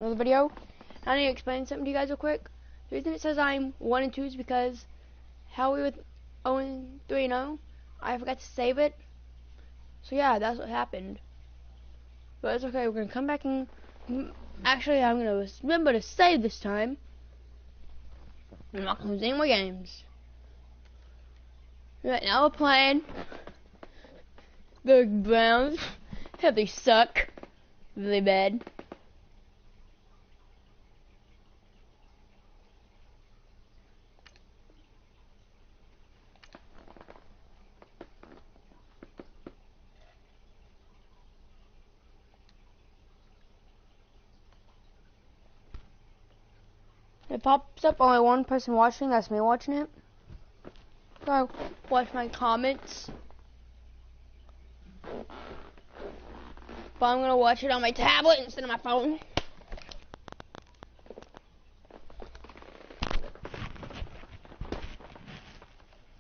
Another video. I need to explain something to you guys real quick. The reason it says I'm 1 and 2 is because how we with 0 and 3 and 0, I forgot to save it. So yeah, that's what happened. But it's okay. We're gonna come back and actually I'm gonna remember to save this time. I'm not gonna lose any more games. Right now we're playing the Browns. How they suck really bad. It pops up only one person watching, that's me watching it. So watch my comments. But I'm gonna watch it on my tablet instead of my phone.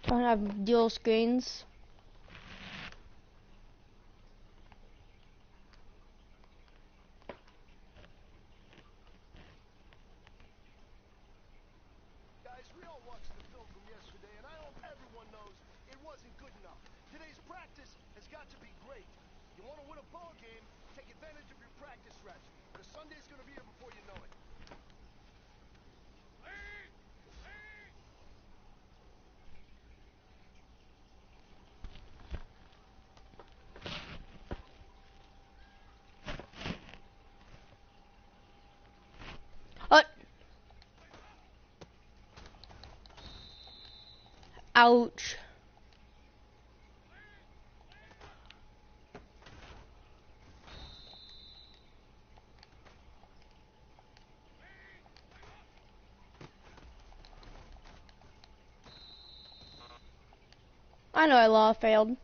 I don't have dual screens. Guys, we all watched the film from yesterday, and I hope everyone knows it wasn't good enough. Today's practice has got to be great. You want to win a ball game, take advantage of your practice reps, because Sunday's going to be here before you know it. Ouch. I know I failed.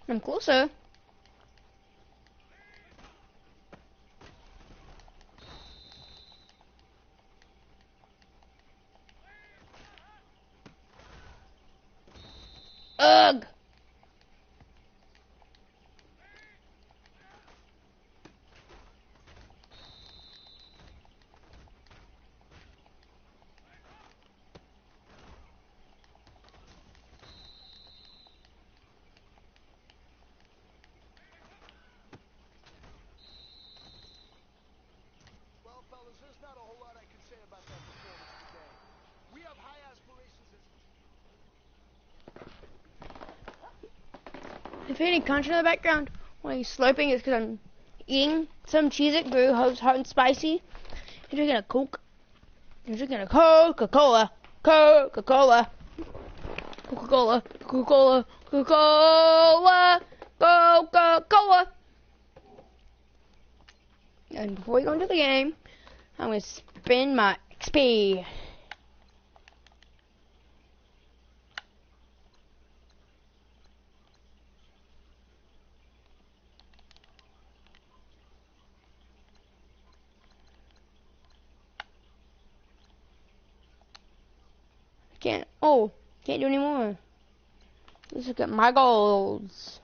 I'm closer. Ugh. Well, fellas, there's not a whole lot I can say about that performance today. We have high aspirations as... If you hear any crunch in the background when he's slurping, it's because I'm eating some Cheez-It Brew, hot and spicy. You're drinking a Coke. You're drinking a Coca-Cola. Coca-Cola. Coca-Cola. Coca-Cola. Coca-Cola. Coca-Cola. And before we go into the game, I'm going to spin my XP. Can't do any more. Let's look at my goals.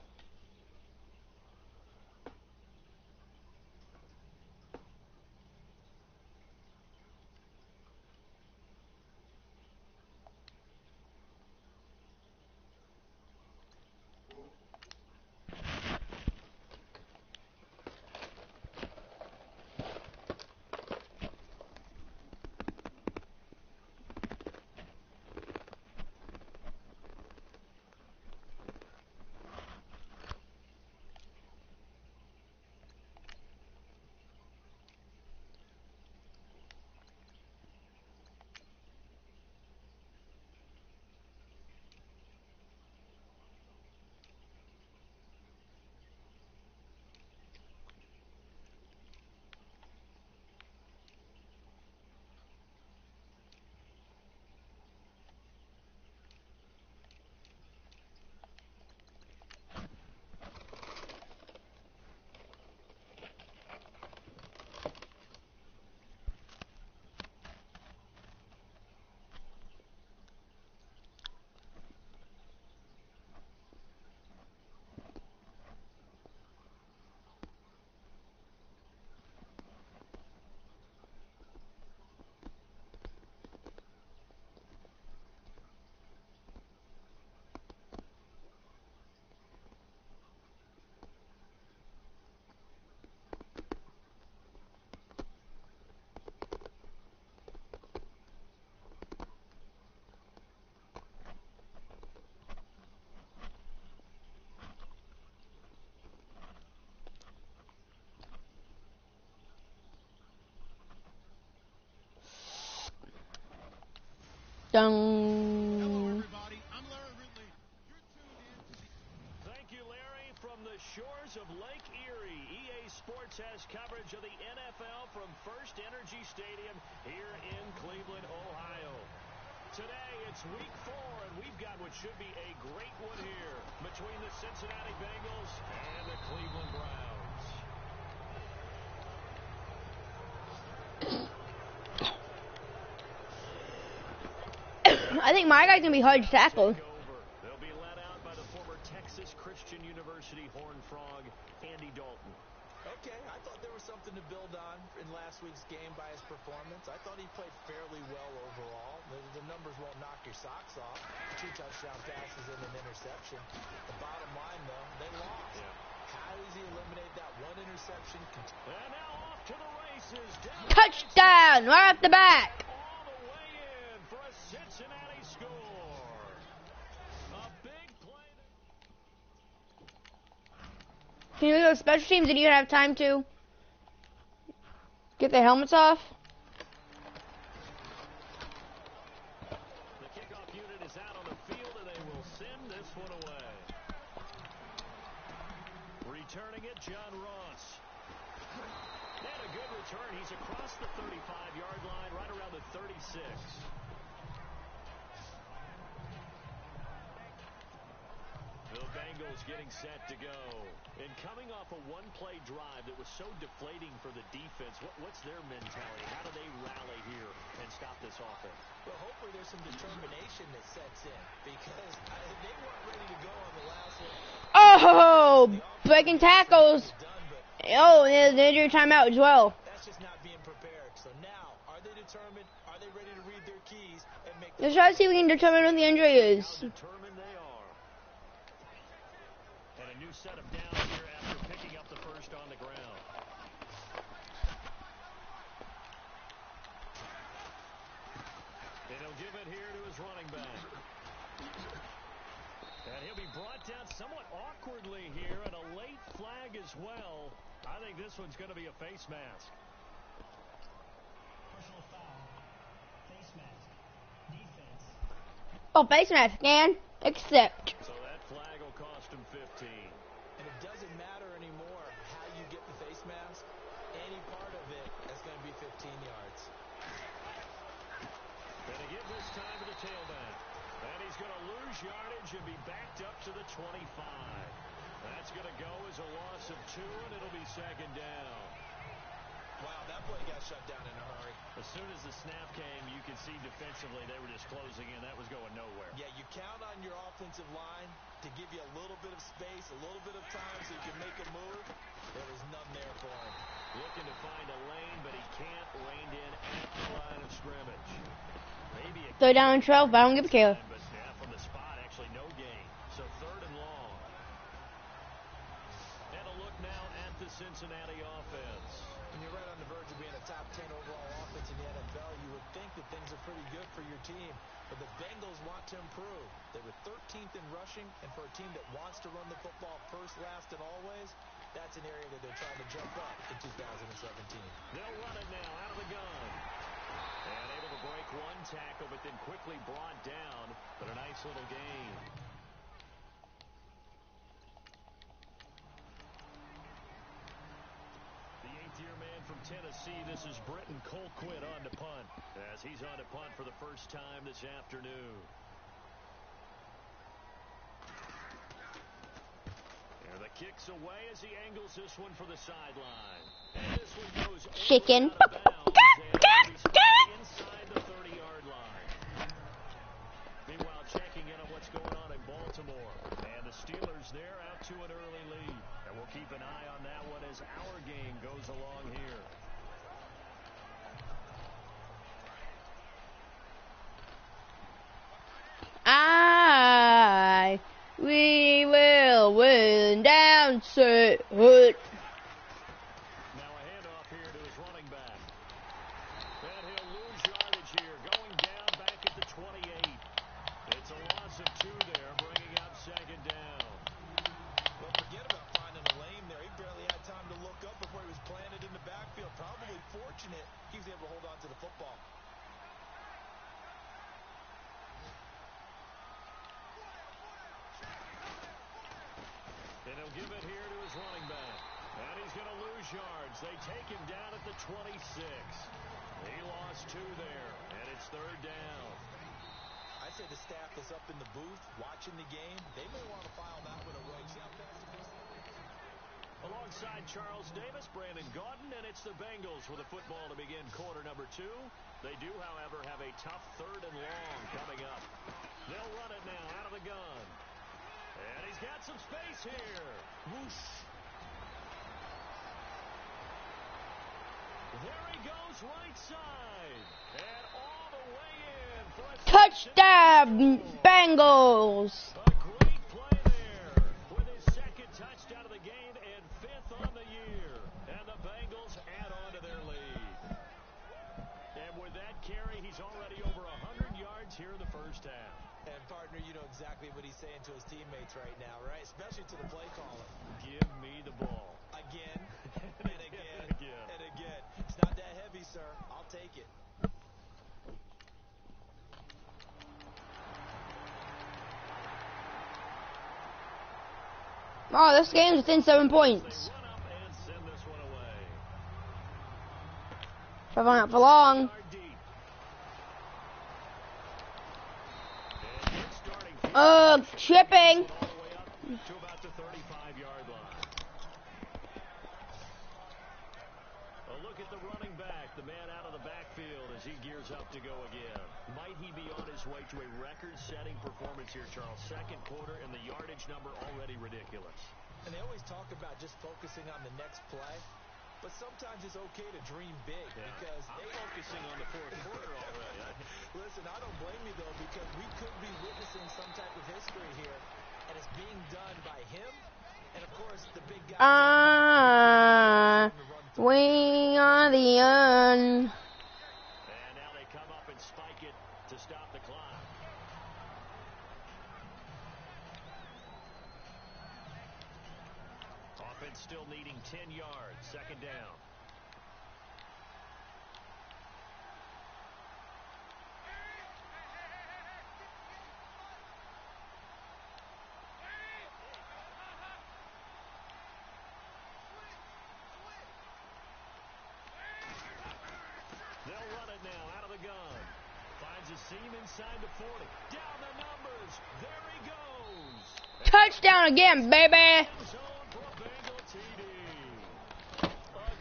Dun. Thank you, Larry. From the shores of Lake Erie, EA Sports has coverage of the NFL from First Energy Stadium here in Cleveland, Ohio. Today, it's week 4, and we've got what should be a great one here between the Cincinnati Bengals and the Cleveland Browns. I think my guy's gonna be hard to tackle. They'll be led out by the former Texas Christian University Horned Frog, Andy Dalton. Okay, I thought there was something to build on in last week's game by his performance. I thought he played fairly well overall. The numbers won't knock your socks off. 2 touchdown passes and an interception. The bottom line, though, they lost. Yeah. How does he eliminate that one interception? And now off to the races. Touchdown! Right off the back. All the way in for a Cincinnati score. A big play. Can you go to special teams? Did you have time to get their helmets off? The kickoff unit is out on the field, and they will send this one away. Returning it, John Ross. And a good return. He's across the 35-yard line, right around the 36. The Bengals getting set to go. And coming off a one-play drive that was so deflating for the defense, what's their mentality? How do they rally here and stop this offense? Well, hopefully there's some determination that sets in because they weren't ready to go on the last one. Oh, breaking tackles. Oh, and there's an injury timeout as well. That's just not being prepared. So now, are they determined? Are they ready to read their keys and make? Let's try to see if we can determine what the injury is. How determined they are. And a new set of downs here after picking up the first on the ground. And he'll give it here to his running back. And he'll be brought down somewhat awkwardly here, and a late flag as well. I think this one's going to be a face mask. Personal foul. Face mask. Defense. Oh, face mask, man. Accept. So that flag will cost him 15. And it doesn't matter anymore how you get the face mask. Any part of it is going to be 15 yards. And to give this time to the tailback. And he's going to lose yardage and be backed up to the 25. That's going to go as a loss of 2, and it'll be second down. Wow, that play got shut down in a hurry. As soon as the snap came, you could see defensively they were just closing in. That was going nowhere. Yeah, you count on your offensive line to give you a little bit of space, a little bit of time so you can make a move. There was none there for him. Looking to find a lane, but he can't rein in at the line of scrimmage. Maybe a 3rd down and 12, but I don't give a care. but yeah, from the spot, actually no gain. So 3rd and long. And a look now at the Cincinnati offense. When you're right on the verge of being a top 10 overall offense in the NFL, you would think that things are pretty good for your team. But the Bengals want to improve. They were 13th in rushing, and for a team that wants to run the football first, last, and always, that's an area that they're trying to jump up in 2017. They'll run it now out of the gun. And able to break one tackle, but then quickly brought down. But a nice little gain. The 8th-year man from Tennessee, this is Britton Colquitt on to punt. As he's on to punt for the first time this afternoon. And the kick's away as he angles this one for the sideline. And this one goes Chicken. out of bounds inside the 30-yard line. Meanwhile, checking in on what's going on in Baltimore. And the Steelers there out to an early lead. And we'll keep an eye on that one as our game goes along here. We will win down, St. Hood. Now a handoff here to his running back. And he'll lose yardage here, going down back at the 28. It's a loss of 2 there, bringing up second down. Well, forget about finding a lane there. He barely had time to look up before he was planted in the backfield. Probably fortunate he was able to hold on to the football. And he'll give it here to his running back. And he's going to lose yards. They take him down at the 26. He lost 2 there, and it's 3rd down. I'd say the staff is up in the booth watching the game. They may want to file that one away. Alongside Charles Davis, Brandon Gaudin, and it's the Bengals with the football to begin quarter number 2. They do, however, have a tough 3rd and long coming up. They'll run it now out of the gun. And he's got some space here. Whoosh. There he goes right side. And all the way in for a Touchdown, Bengals! A great play there with his 2nd touchdown of the game and 5th on the year. And the Bengals add on to their lead. And with that carry, he's already over 100 yards here in the first half. And, partner, you know exactly what he's saying to his teammates right now, right? Especially to the play caller. Give me the ball. Again, and again, and again. It's not that heavy, sir. I'll take it. Oh, this game's within 7 points. Run up and send this one away. Probably not for long. Yard deep. And it's starting Chipping. all the way up to about the 35-yard line. A look at the running back, the man out of the backfield as he gears up to go again. Might he be on his way to a record-setting performance here, Charles? 2nd quarter, and the yardage number already ridiculous. And they always talk about just focusing on the next play. But sometimes it's okay to dream big because I'm focusing on the 4th quarter already. Listen, I don't blame you, though, because we could be witnessing some type of history here. And it's being done by him. And, of course, the big guy. We are the un. And now they come up and spike it to stop the clock. Offense still needing 10 yards. 2nd down. They'll run it now out of the gun. Finds a seam inside the 40. Down the numbers. There he goes. Touchdown again, baby! End zone for a Bengal TD. A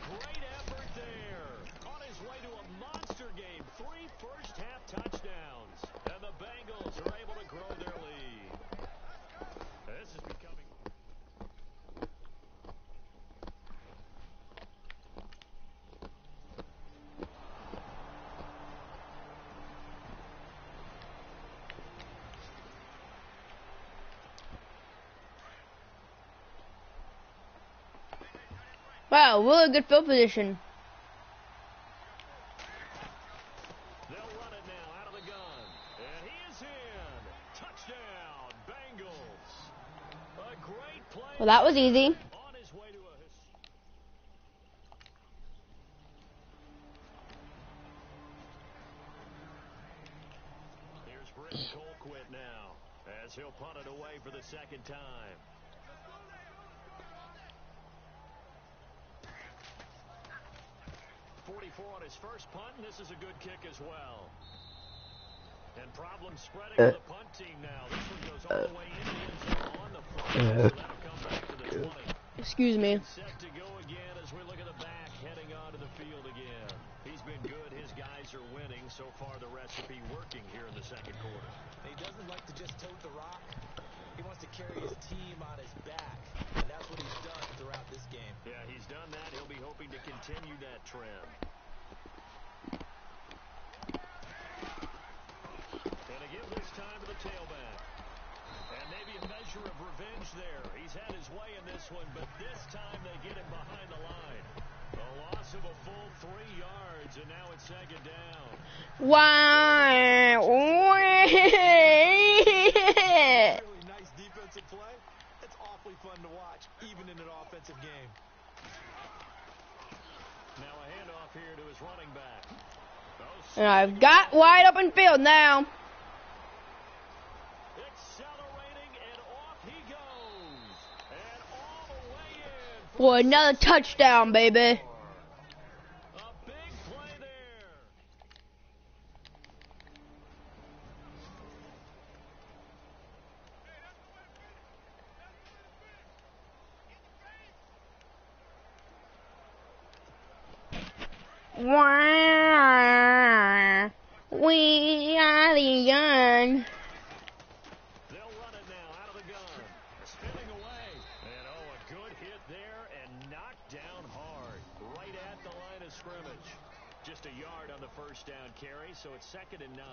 great effort there. On his way to a monster game. 3 first-half touchdowns. And the Bengals are able to grow their lead. This is becoming... Wow, really good field position. They'll run it now out of the gun. And he is in. Touchdown, Bengals. A great play. Well, that was easy. On his way to a... Here's Britton Colquitt now as he'll punt it away for the 2nd time. On his first punt, and this is a good kick as well. And problem spreading to the punt team now. This one goes all the way in the end zone on the front, so that'll come back to the 20. Excuse me. Set to go again as we look at the back heading onto the field again. He's been good. His guys are winning. So far, the recipe working here in the 2nd quarter. He doesn't like to just tote the rock. He wants to carry his team on his back, and that's what he's done throughout this game. Yeah, he's done that. He'll be hoping to continue that trend. And a give this time to the tailback. And maybe a measure of revenge there. He's had his way in this one, but this time they get him behind the line. A loss of a full 3 yards, and now it's 2nd down. Wow. Really nice defensive play. It's awfully fun to watch, even in an offensive game. Now a handoff here to his running back. And I've got wide open field now. Accelerating, and off he goes. And for another touchdown, baby. A big play there. Wow. We are the young. They'll run it now out of the gun. Spinning away. And a good hit there and knocked down hard. Right at the line of scrimmage. Just a yard on the first down carry, so it's 2nd and 9.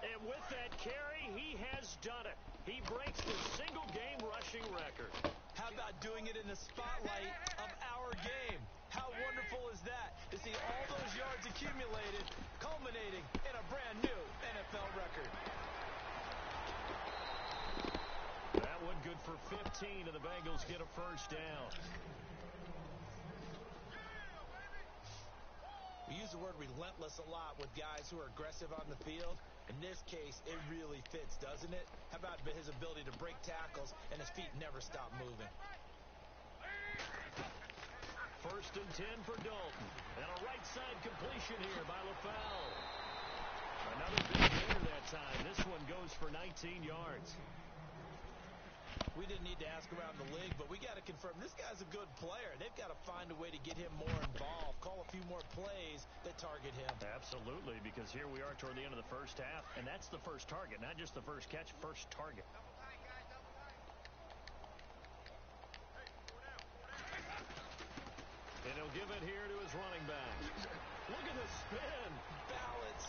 And with that carry, he has done it. He breaks the single game rushing record. How about doing it in the spotlight of our game? How wonderful is that to see all those yards accumulated, culminating in a brand new NFL record. That one good for 15, and the Bengals get a first down. We use the word relentless a lot with guys who are aggressive on the field. In this case, it really fits, doesn't it? How about his ability to break tackles and his feet never stop moving? 1st and 10 for Dalton. And a right side completion here by LaFell. Another big hitter that time. This one goes for 19 yards. We didn't need to ask around the league, but we got to confirm this guy's a good player. They've got to find a way to get him more involved, call a few more plays that target him. Absolutely, because here we are toward the end of the first half, and that's the first target, not just the first catch, first target. And he'll give it here to his running back. Look at the spin. Balance.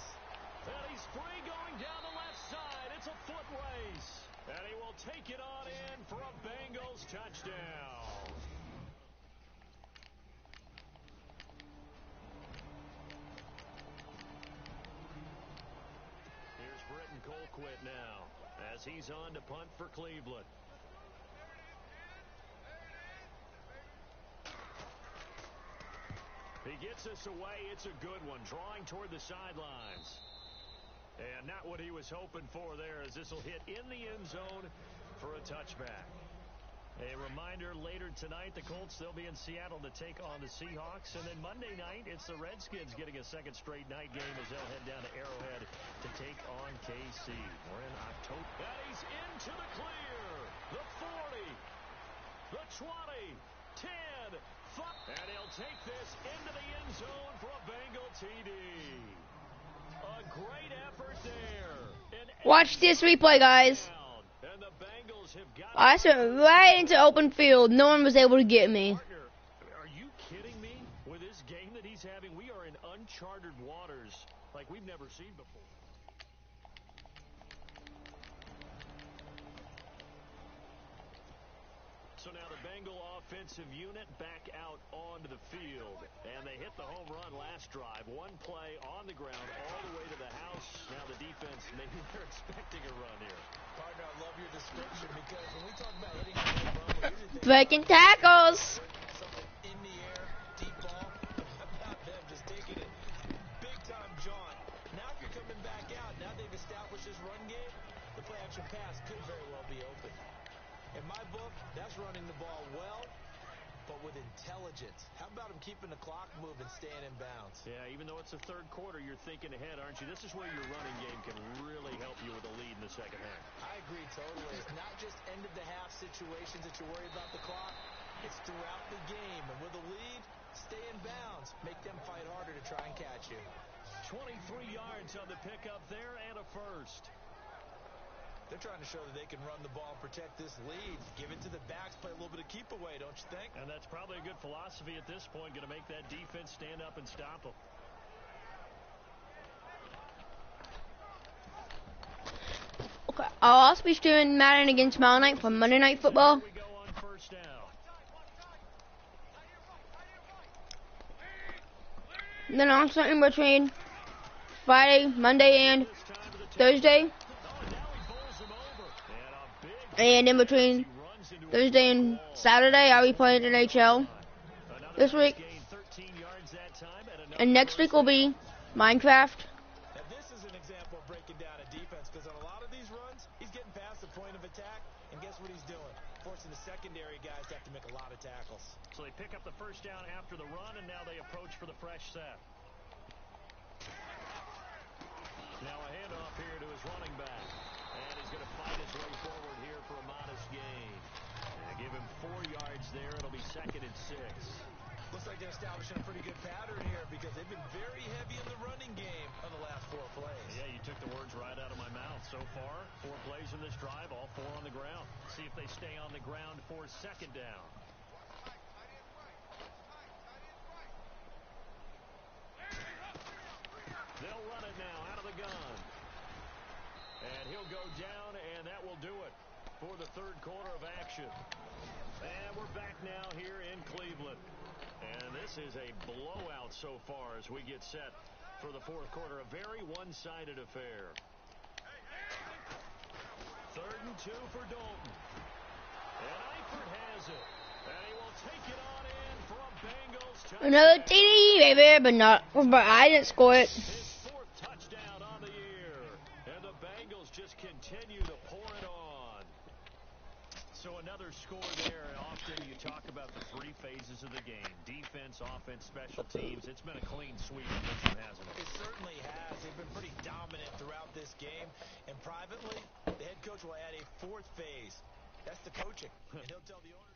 And he's free going down the left side. It's a foot race. And he will take it on in for a Bengals touchdown. Here's Britton Colquitt now as he's on to punt for Cleveland. He gets us away. It's a good one. Drawing toward the sidelines. And not what he was hoping for there, as this will hit in the end zone for a touchback. A reminder, later tonight, the Colts, they'll be in Seattle to take on the Seahawks. And then Monday night, it's the Redskins getting a second straight night game as they'll head down to Arrowhead to take on KC. We're in October. And he's into the clear. The 40. The 20. 10. 5. And he'll take this into the end zone for a Bengal TD. A great effort there. Watch this replay, guys. And the Bengals have got I went right into open field. No one was able to get me. partner. Are you kidding me? With this game that he's having, we are in uncharted waters like we've never seen before. So now the Bengal offensive unit back out onto the field. And they hit the home run last drive. One play on the ground all the way to the house. Now the defense, maybe they're expecting a run here. Partner, I love your description because when we talk about hitting a home run, we usually think Breaking tackles. something in the air, deep ball. About them just taking it big time jaunt. Now if you're coming back out, now they've established this run game, the play action pass could very well be open. In my book, that's running the ball well, but with intelligence. How about him keeping the clock moving, staying in bounds? Yeah, even though it's the third quarter, you're thinking ahead, aren't you? This is where your running game can really help you with a lead in the second half. I agree totally. It's not just end-of-the-half situations that you worry about the clock. It's throughout the game. And with a lead, stay in bounds. Make them fight harder to try and catch you. 23 yards on the pickup there and a first. They're trying to show that they can run the ball and protect this lead. Give it to the backs, play a little bit of keep away, don't you think? And that's probably a good philosophy at this point, going to make that defense stand up and stop them. Okay, I'll also be streaming Madden against tomorrow night for Monday Night Football. Here we go on first down. Then also in between Friday, Monday, and This time to the Thursday. Oh, and now he bowls him over. And a big And in between he runs into a Thursday and Saturday, I'll be playing NHL. Another This week gain 13 yards that time and another and next week will be Minecraft. Now, this is an example of breaking down a defense, because on a lot of these runs, he's getting past the point of attack, and guess what he's doing? Forcing the secondary guys to have to make a lot of tackles. So they pick up the first down after the run, and now they approach for the fresh set. Now a handoff here to his running back. And he's going to fight his way forward here for a modest gain. And give him 4 yards there. It'll be 2nd and 6. Looks like they're establishing a pretty good pattern here because they've been very heavy in the running game on the last 4 plays. Yeah, you took the words right out of my mouth. So far, 4 plays in this drive, all 4 on the ground. See if they stay on the ground for 2nd down. They'll run it now out of the gun. And he'll go down, and that will do it for the 3rd quarter of action. And we're back now here in Cleveland. And this is a blowout so far as we get set for the 4th quarter. A very one-sided affair. 3rd and 2 for Dalton. And Eifert has it. And he will take it on in for a Bengals touchdown. Another TD, baby, but I didn't score it. His 4th touchdown on the year. And the Bengals just continue to pour it on. So another score there. Often you talk about the 3 phases of the game. Defense, offense, special teams. It's been a clean sweep in this one, hasn't it? It certainly has. They've been pretty dominant throughout this game. And privately, the head coach will add a 4th phase. That's the coaching. And he'll tell the owner.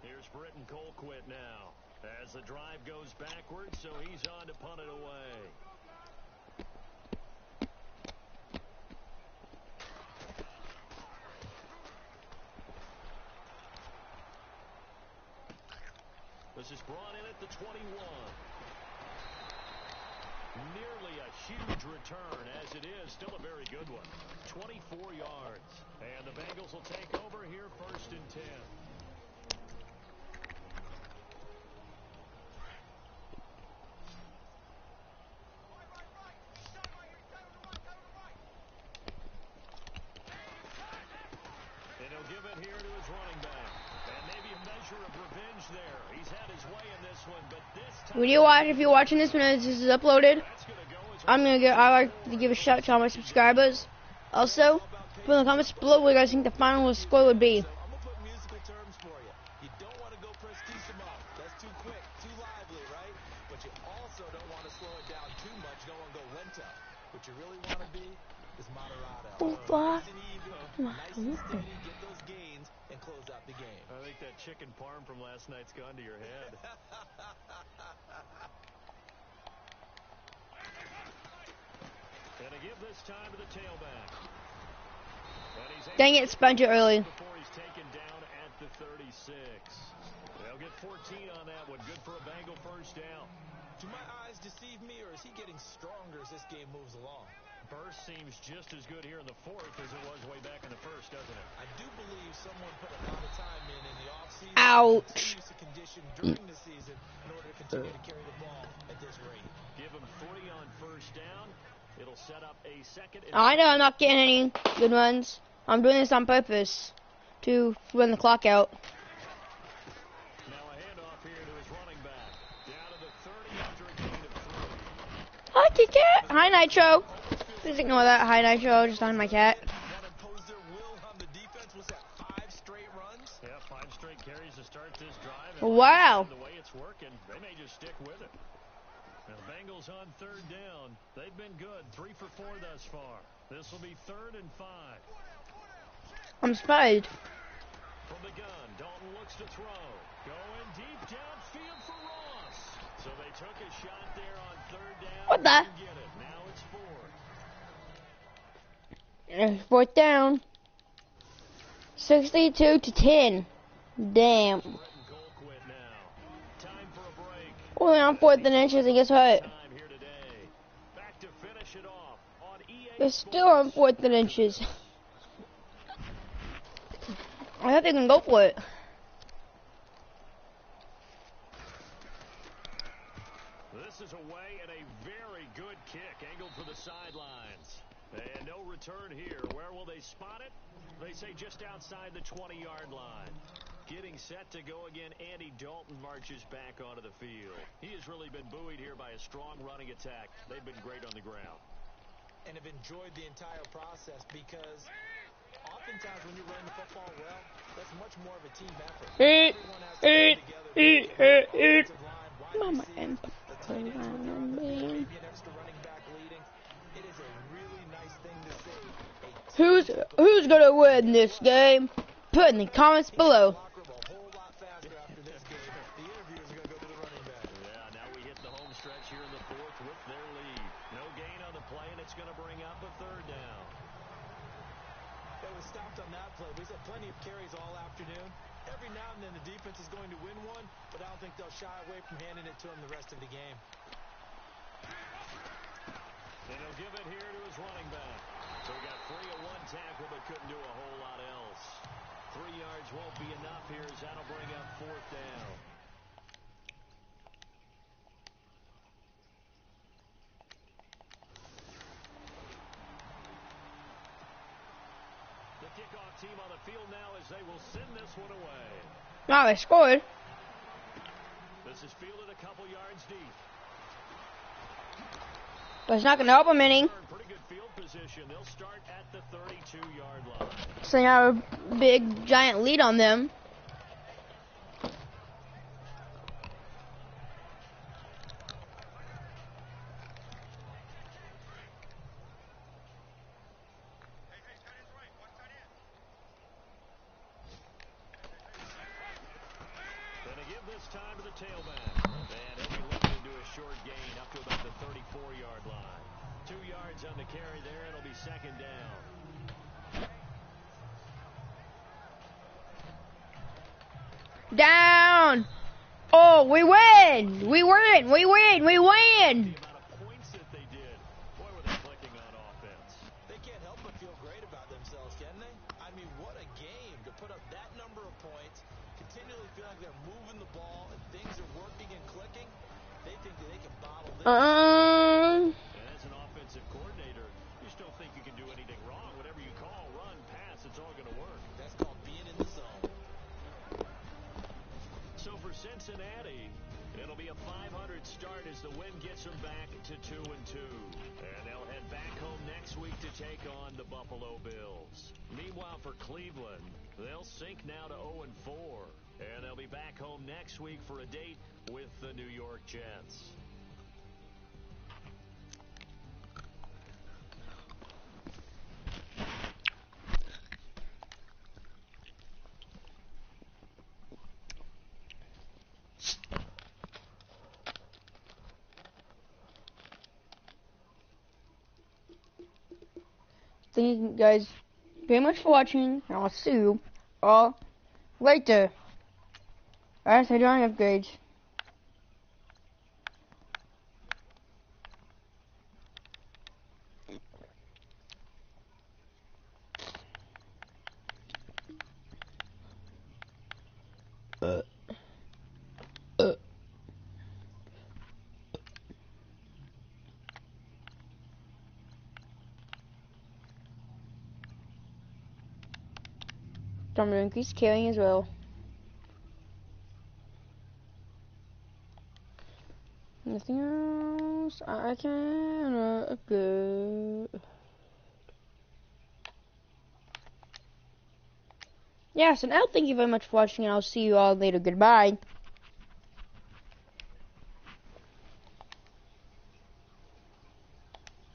Here's Britton Colquitt now. As the drive goes backwards, so he's on to punt it away. This is brought in at the 21. Nearly a huge return, as it is still a very good one. 24 yards. And the Bengals will take over here 1st and 10. And he'll give it here to his running back. And maybe a measure of revenge there. He's had his way in this one, but this time... If you're watching this when this is uploaded, I like to give a shout out to all my subscribers. Also, put in the comments below what you guys think the final score would be. So I'm going to put musical terms for you. You don't want to go prestissimo. That's too quick, too lively, right? But you also don't want to slow it down too much. You don't want to go lento. What you really want to be is moderado. Nice and even, nice and steady, get those gains, and close out the game. I think that chicken parm from last night's gone to your head. And to give this time to the tailback. Dang it, spent it early. Before he's taken down at the 36. They'll get 14 on that one. Good for a Bengal 1st down. Do my eyes deceive me, or is he getting stronger as this game moves along? Burst seems just as good here in the 4th as it was way back in the 1st, doesn't it? I do believe someone put a lot of time in the offseason. Ouch. Use the condition during the season in order to continue to carry the ball at this rate. Give him 3 on 1st down. It'll set up a 2nd. I know I'm not getting any good runs. I'm doing this on purpose to run the clock out. Now a handoff here to his running back. Down to the 30 after a gain of 3. Hi, Kit Kat. Hi, Nitro. Please ignore that. Hi, Nitro. Just on my cat. Want to impose their will on the defense? Was that 5 straight runs? Yeah, 5 straight carries to start this drive. Wow. The way it's working, they may just stick with it. Now the Bengals on 3rd down. They've been good. 3 for 4 thus far. This will be 3rd and 5. I'm surprised. From the gun, Dalton looks to throw. Going deep downfield for Ross. So they took a shot there on 3rd down. What the? Didn't get it. Now it's 4th. 4th down. 62 to 10. Damn. Britton Colquitt now. Time for a break. Only on 4th and inches, and guess what? Time here today. Back to finish it off on EA They're still on 4th and inches. I thought they can go for it. This is away and a very good kick angled for the sidelines. And no return here. Where will they spot it? They say just outside the 20-yard line. Getting set to go again, Andy Dalton marches back onto the field. He has really been buoyed here by a strong running attack. They've been great on the ground. And have enjoyed the entire process because oftentimes when you're running the football well, that's much more of a team effort. Everyone has to come together. Offensive line, wide receivers, the tight ends with their on the field, maybe an extra running back leading. It is a really nice thing to see. Who's gonna win this game? Put in the comments below. Stretch here in the fourth with their lead. No gain on the play, and it's going to bring up a third down. They were stopped on that play. We've had plenty of carries all afternoon. Every now and then the defense is going to win one, but I don't think they'll shy away from handing it to him the rest of the game. And he'll give it here to his running back. So he got free of one tackle, but couldn't do a whole lot else. 3 yards won't be enough here as that'll bring up fourth down. The kickoff team on the field now as they will send this one away. Wow, they scored. This is fielded a couple yards deep. But it's not going to help them any. Pretty good field position. They'll start at the 32-yard line. So you have a big, giant lead on them. Time to the tailback. And he'll be looking into a short gain up to about the 34-yard line. 2 yards on the carry there. It'll be second down. Down. Oh, we win. We win. We win. We win. The amount of points that they did. Boy, were they clicking on offense. They can't help but feel great about themselves, can they? I mean, what a game to put up that number of points. Continually feel like they're moving the ball and things are working and clicking. They think that they can bottle this. And as an offensive coordinator, you just don't think you can do anything wrong. Whatever you call, run, pass, it's all going to work. That's called being in the zone. So for Cincinnati, it'll be a 500 start as the win gets them back to 2-2. And they'll head back home next week to take on the Buffalo Bills. Meanwhile, for Cleveland, they'll sink now to 0-4. And they'll be back home next week for a date with the New York Jets. Thank you guys very much for watching, and I'll see you all later. Alright, so drawing upgrades. So I'm going to increase carrying as well. Nothing else I can upgrade. Yeah, so now thank you very much for watching, and I'll see you all later. Goodbye.